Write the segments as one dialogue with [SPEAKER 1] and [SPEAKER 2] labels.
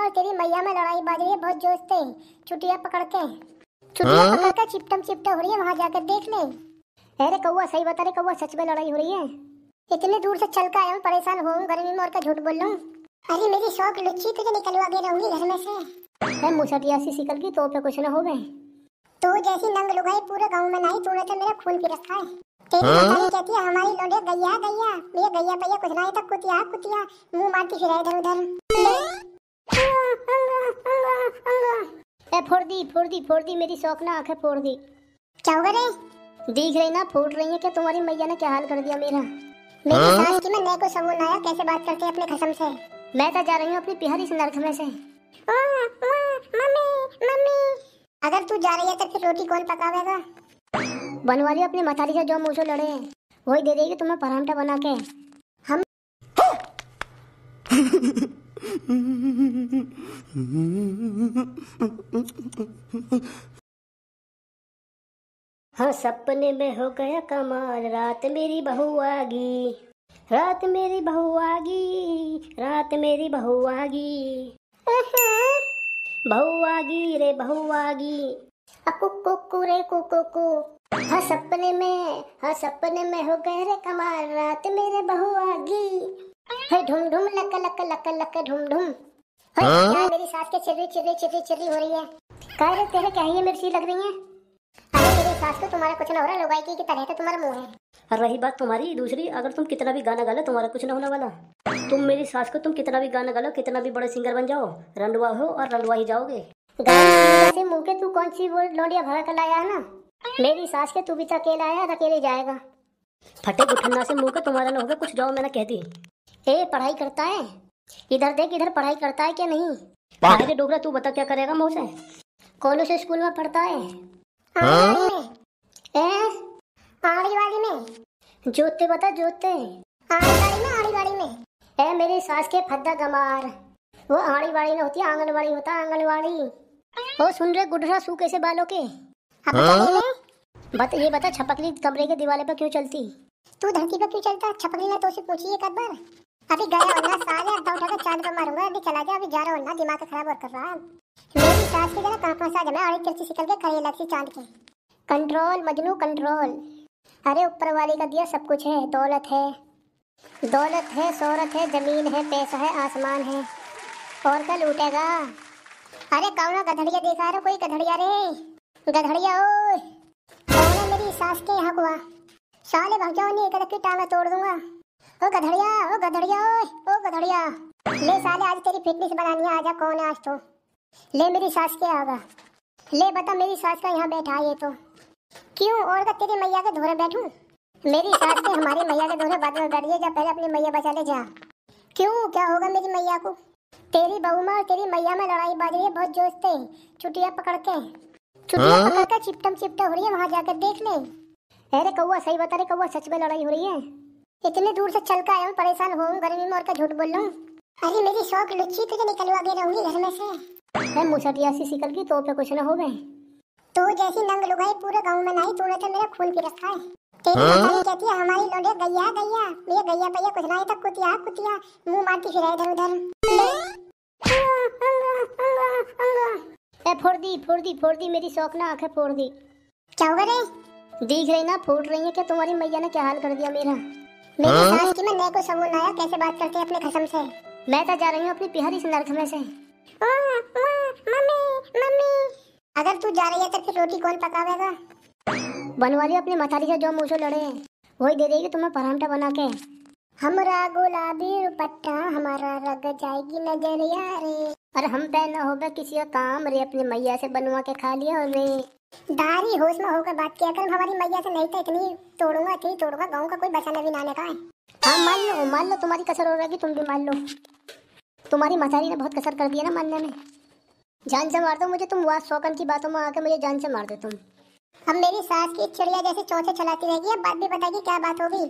[SPEAKER 1] और तेरी मैया में लड़ाई बाज रही है बहुत जोश से। चुटिया पकड़ के चिपटम चिपटा हो रही है, वहाँ जाकर देख ले। अरे कौआ सही बता रहे कौआ, सच में लड़ाई हो रही है। इतनी दूर से चल कर आया हूँ, परेशान हो गर्मी में और का झूठ बोल रहा हूँ। अरे मेरी शौक लुच्ची, तुझे निकलवा के रहूंगी घर में से। मुसटिया सी सिकल की तो पे कुछ न हो गए। तू जैसी नंग लुगाई पूरे गांव में नहीं, तूने तो मेरा खून पी रखा है। तेरी मतारी कहती है हमारी लोंडे गैया गैया, ये गैया पैया कुछ नहीं तक कुतिया कुतिया मुंह मारती फिर इधर उधर। ए फोड़ दी मेरी शौक ना आंखें फोड़ दी। क्या हो गया रे? दिख रही ना फूट रही है कि तुम्हारी मैया ने क्या हाल कर दिया मेरा। मेरी सास की मैं को समझ आया कैसे बात करते हैं अपने खसम से। मैं तो जा रही हूँ अपनी पिहारी से नरक में से। मम्मी अगर तू जा रही है तो फिर रोटी कौन पकावेगा? बनवाली अपनी मतारी से जो मुझे लड़े हैं वही दे देगी तुम्हें परांठा बना के। हम हाँ सपने में हो गया कमाल, रात मेरी बहू आगी, रात मेरी बहू आगी, रात मेरी बहू आगी, बहू आगी रे बहू आगी, कुकु रे कुकु। हाँ सपने में हो गए रे कमाल, रात मेरे बहू आगी, है ढूम ढूम लक लक लक लक ढूम ढूम। क्या मेरी सास के चिर्री चिर्री चिर्री चिर्री हो रही है? कह रहे तेरे क्या ये मिर्ची लग रही है? अरे मेरी सास को तुम्हारा कुछ ना हो रहा, लुगाई की तरह तो तुम्हारा मुंह है।
[SPEAKER 2] और रही बात तुम्हारी दूसरी, अगर तुम कितना भी गाना गा लो तुम्हारा कुछ ना होने वाला। तुम मेरी सास को तुम कितना भी गाना गा लो, कितना भी बड़े सिंगर बन जाओ, रंडवा हो और रंडवा ही जाओगे।
[SPEAKER 1] जैसे मुंह के तू कौन सी वो लोडिया भर कर लाया है ना, मेरी सास के तू भी अकेला आया, अकेले जाएगा।
[SPEAKER 2] फटे गुठन्ना से मुंह के तुम्हारा ना होगा कुछ जाओ, मैंने कह दी।
[SPEAKER 1] ए पढ़ाई करता है? इधर देख, इधर पढ़ाई करता है क्या नहीं?
[SPEAKER 2] अरे डोगरा तू बता क्या करेगा मुँह से?
[SPEAKER 1] कौन से स्कूल में पढ़ता है? आड़ी वाली में। जोते बता जोते। आड़ी वाली में। ए मेरी सास के फद्दा गमार, वो आड़ी वाली न होती, आंगनवाड़ी होता आंगनवाड़ी। ओ सुन रहे गुडरा सू कैसे बालों के? ये बता छपकली कमरे के दीवाले पर क्यों चलती? तू धरती पर क्यों चलता? छपकली ने तो से पूछी एक बार। अभी गया वरना साले अब उठा कर चांद पर मारूंगा। अभी चला जा, अभी जा रहा वरना दिमाग खराब और कर रहा है। मेरी सास की जरा कहां फंसा जमा आड़ी तिरछी सिकल के खड़ी लग सी चांद के। Control Majnu control. अरे ऊपर वाले का दिया सब कुछ है, दौलत है शोहरत है, जमीन है, पैसा है, आसमान है, और क्या लूटेगा? अरे कौन गधड़िया देखा रहे? कोई गधड़िया रे, गधड़िया ओए कौन है? मेरी सास के यहाँ हुआ साले भगजाओ नहीं एक की टांगा तोड़ दूंगा। ओ गधड़िया ओए ओ गधड़िया, ले साले आज तेरी फिटनेस बनानी है, आजा कौन है आज तो। ले मेरी सास के आगा, ले बता मेरी सास का यहाँ बैठा है ये तो। क्यों और का तेरी मैया के धोरे बैठूं? मेरी सास से हमारी मैया के धोरे बाद में बैठिए, जब पहले अपनी मैया बचा ले जा। क्यों क्या होगा मेरी मैया को? तेरी बहू में और तेरी मैया में लड़ाई बाज रही है बहुत जोश से। चुटिया पकड़ के चिपटम चिपटा हो रही है, वहाँ जाकर देख ले। अरे कौआ सही बता रहे कौआ, सच में लड़ाई हो रही है। इतनी दूर से चल कर आया हूँ, परेशान हो गर्मी में और का झूठ बोल रहा हूँ। अरे मेरी शौक लुच्ची, तुझे निकलवा के रहूंगी घर में से। मुसटिया सी सिकल की तो पे कुछ न हो गए। तू जैसी नंग लुगाई पूरे गांव में नहीं, तूने तो मेरा खून पी रखा है। तेरी मतारी कहती है हमारी लोंडे गैया गैया, ये गैया पैया कुछ नहीं तक कुतिया कुतिया मुंह मारती फिर इधर उधर। ए फोड़ दी मेरी शौक ना आंखें फोड़ दी। क्या हो गया रे? दिख रही ना फूट रही है कि तुम्हारी मैया ने क्या हाल कर दिया मेरा। मेरी सास की मैं को समझ आया कैसे बात करते हैं अपने खसम से। मैं तो जा रही हूँ अपनी पिहारी से नरक में से। मम्मी अगर तू जा रही है तो फिर रोटी कौन पकावेगा? बनवाली अपनी मतारी से जो मुझे लड़े हैं वही दे देगी तुम्हें परांठा बना के। हमरा गुलाबी दुपट्टा हमारा रग जाएगी नजरिया रे, और हम पे न होगा किसी का काम रे, अपनी मैया से बनवा के खा लिया रे। दारी होश में होकर बात किया कर, हमारी मैया से नहीं तो इतनी तोड़ूंगा गाँव का कोई बचाना भी ना आने का है। हाँ मान लो तुम्हारी कसर हो रहेगी, तुम भी मान लो। तुम्हारी मतारी ने बहुत कसर कर दिया ना मानने में। जान से मार दो मुझे तुम, वहाँ शौकन की बातों में आके मुझे जान से मार दो तुम। अब मेरी सास की चिड़िया जैसे चौथे चलाती रहेगी, अब बात भी बताएगी क्या बात होगी।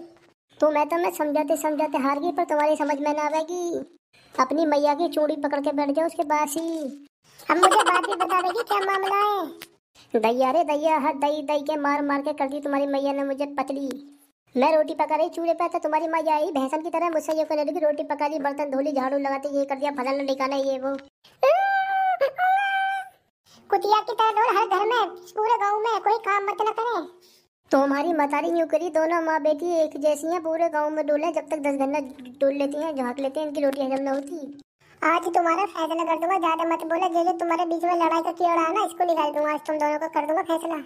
[SPEAKER 1] तो मैं समझाते हार गई, पर तुम्हारी समझ में ना आएगी। अपनी मैया की चूड़ी पकड़ के बैठ जाओ उसके पास ही। अब मुझे बात भी बता देगी क्या मामला है। दैया रे दैया, हर दई के मार के कर दी तुम्हारी मैया ने मुझे पतली। मैं रोटी पका रही चूल्हे पे तो तुम्हारी माँ आई भैंसन की तरह मुझसे ये करने लगी, रोटी पका ली, बर्तन धो ली, झाड़ू लगाते, ये कर दिया, फलाना ठिकाना, ये वो। कुतिया की तरह डोल हर घर में, पूरे गांव में कोई काम मत न करे। तो हमारी मतारी यूं करी, दोनों माँ बेटी एक जैसी हैं, पूरे गांव में डोले, जब तक 10 घंटा डोल लेती हैं, झाँक लेते हैं, इनकी रोटी हजम न होती। आज तुम्हारा फैसला कर दूंगा, ज्यादा मत बोले, जो तुम्हारे बीच में लड़ाई का कीड़ा है ना, इसको निकाल दूंगा, आज तुम दोनों का कर दूंगा फैसला।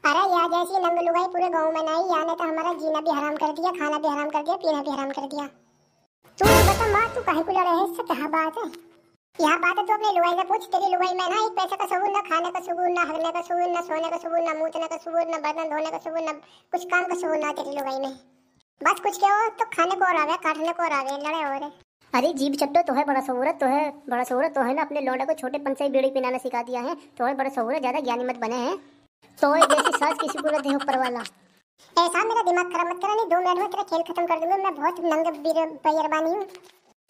[SPEAKER 1] अरे यार जैसी नंग लुगाई पूरे गांव में नहीं, या ने तो हमारा जीना भी हराम कर दिया, खाना भी हराम कर दिया, पीना भी हराम कर दिया। तू बता माँ, तू काहे को लड़े है इससे, क्या बात है? यहाँ बात है तो अपनी लुगाई से पूछ, तेरी लुगाई में ना एक पैसे का सुकून, ना खाने का सुकून, ना हगने का सुकून, ना सोने का सुकून, ना मूतने का सुकून, ना बर्तन धोने का सुकून, ना कुछ काम का सुकून ना तेरी लुगाई में। बस कुछ क्या हो तो खाने को और आवे, काटने को और आवे, लड़े हो रहे। अरे जीभ चट्टो, तो है बड़ा सहूरत, तो है बड़ा सहूरत, तो है ना, अपने लौंडे को छोटे पन से ही बीड़ी पिनाना सिखा दिया है, तो है बड़ा सहूरत, ज्यादा ज्ञानी मत बने हैं। तो है जैसी सास किसी को न दे ऊपर वाला। ऐसा मेरा दिमाग खराब मत करा, नहीं 2 मिनट में तेरा खेल खत्म कर दूंगा, मैं बहुत नंग बीरबानी हूँ।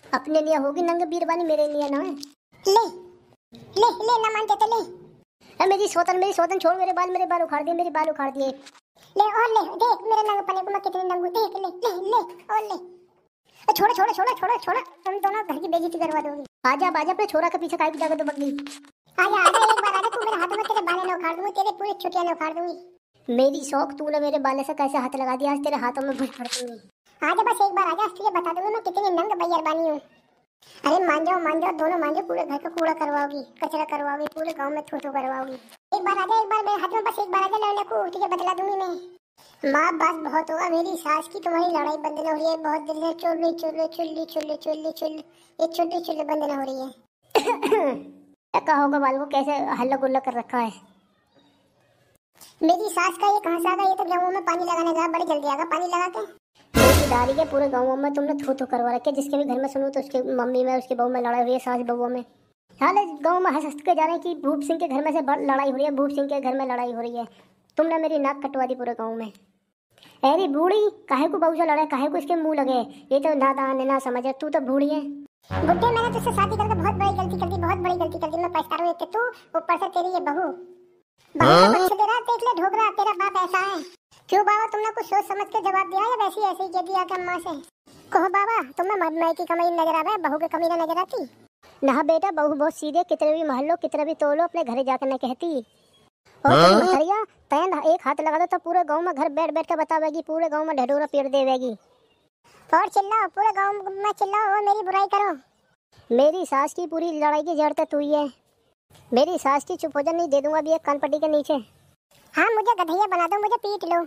[SPEAKER 1] अपने लिए होगी नंग बीरबानी, मेरे लिए ना है। ले ले ले, ना मानते तो ले। मेरी सोतन छोड़, मेरे बाल उखाड़ दिए, मेरे बाल उखाड़ दिए। ले और ले, देख मेरे नंग पने को मैं कितने नंग हूं, देख ले ले ले और ले। छोड़ा छोड़ा छोड़ा छोड़ा छोड़ा, तुम दोनों घर की बेइज्जती करवा दोगी। आजा बाजा, अपने छोरा के पीछे काहे की जाकर तो बगली। आजा आजा, एक बार आजा, तू मेरे हाथ में तेरे बाल न उखाड़ दूंगी, तेरे पूरी छुट्टियां न उखाड़ दूंगी। मेरी शौक, तूने मेरे बाले से कैसे हाथ लगा दिया, आज तेरे हाथों में भूख पड़ दूंगी। आजा बस एक बार आजा, तुझे बता दूंगी मैं कितनी नंग बैरबानी हूँ। अरे मान जाओ दोनों मान जाओ, पूरे घर का कूड़ा करवाओगी, कचरा करवाओगी, पूरे गांव में थू करवाओगी। एक बार आजा, एक बार मेरे हाथ में, बस एक बार आजा, लड़ने को तुझे बतला दूंगी मैं। माँ बस बहुत होगा, मेरी सास की तुम्हारी लड़ाई बंद न हो रही है, बहुत दिल से चुल्ली चुल्ली चुल्ली चुल्ली चुल्ली चुल्ली, ये चुल्ली चुल्ली बंद न हो रही है। क्या होगा बाल को, कैसे हल्ला गुल्ला कर रखा है। मेरी सास का ये कहाँ से आ गया, ये तो गाँव में पानी लगाने गया, बड़ी जल्दी आगा पानी लगा के। मेरी दादी के पूरे गाँव में तुमने थू करवा रखे, जिसके भी घर में सुनूं तो उसके मम्मी में, उसके बहू में लड़ाई हुई है, सास बहू में। हाल गाँव में हंस के जा रहे हैं कि भूप सिंह के घर में से लड़ाई हो रही है, भूप सिंह के घर में लड़ाई हो रही है। तुमने मेरी नाक कटवा दी पूरे गाँव में। अरे बूढ़ी, काहे को बहू से लड़े, काहे को इसके मुंह लगे, ये तो नादान है, ना समझ है, तू तो बूढ़ी है। बुड्ढे, मैंने तुझसे शादी करके बहुत बड़ी गलती कर दी, बहुत बड़ी गलती कर दी, मैं पछता रहा हूँ। एक तू, ऊपर से तेरी ये बहू दे रहा, देख ले ढोक रहा, तेरा बाप ऐसा है। क्यों बाबा, तुमने कुछ सोच समझ के जवाब दिया या वैसे ऐसे ही कह दिया कि अम्मा से? कहो बाबा, तुम्हें मदमाई की कमाई नजर आवे, बहू की कमी नजर आती? ना बेटा, बहू बहुत सीधे, कितने भी महल लो, कितने भी तोलो, अपने घरे जाकर न कहती। और तैन एक हाथ लगा दो तो पूरे गांव में घर बैठ बैठ के बतावेगी, पूरे गांव में ढेडोरा पेड़ देवेगी। और चिल्लाओ, पूरे गांव में चिल्लाओ और मेरी बुराई करो। मेरी सास की पूरी लड़ाई की जड़ तू ही है। मेरी सास की चुप हो जा, नहीं दे दूंगा अभी एक कानपट्टी के नीचे। हाँ, मुझे गधैया बना दो, मुझे पीट लो।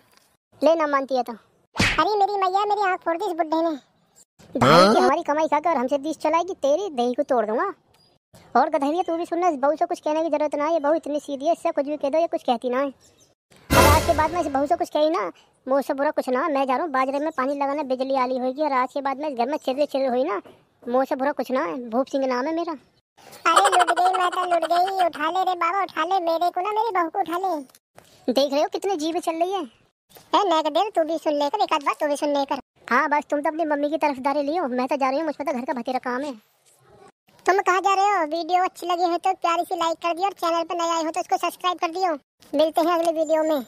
[SPEAKER 1] ले ना मानती है तो। अरे मेरी मैया, मेरी आँख फोड़ दी इस बुड्ढे ने। की हमारी कमाई खाकर हमसे 20 चलाएगी, तेरी दही को तोड़ दूंगा। और गधैया तू भी सुनना, इस बहू से कुछ कहने की जरूरत ना है, ये बहू इतनी सीधी है, इससे कुछ भी कह दो ये कुछ कहती ना है। और आज के बाद में इस बहू से कुछ कही ना, मुँह से बुरा कुछ ना, मैं जा रहा हूँ बाजरे में पानी लगाने, बिजली आली होगी, और आज के बाद में इस घर में चिल्ले हुई ना, मुँह से बुरा कुछ ना है, भूप सिंह नाम है मेरा। अरे लुट गई, मैं तो लुट गई, उठा ले रे बाबा, उठा ले मेरे को ना, मेरी बहू को उठा ले। देख रहे हो कितनी जीभ चल रही है। देख तू भी सुन लेकर, एक आध बात तू भी सुन लेकर। हाँ बस, तुम तो अपनी मम्मी की तरफदारी लियो, मैं तो जा रही हूँ, मुझ पर तो घर का भतीरा काम है। तुम कहाँ जा रहे हो? वीडियो अच्छी लगी हो तो प्यारी सी लाइक कर दियो, और चैनल पर नए आए हो तो इसको सब्सक्राइब कर दियो। मिलते हैं अगले वीडियो में।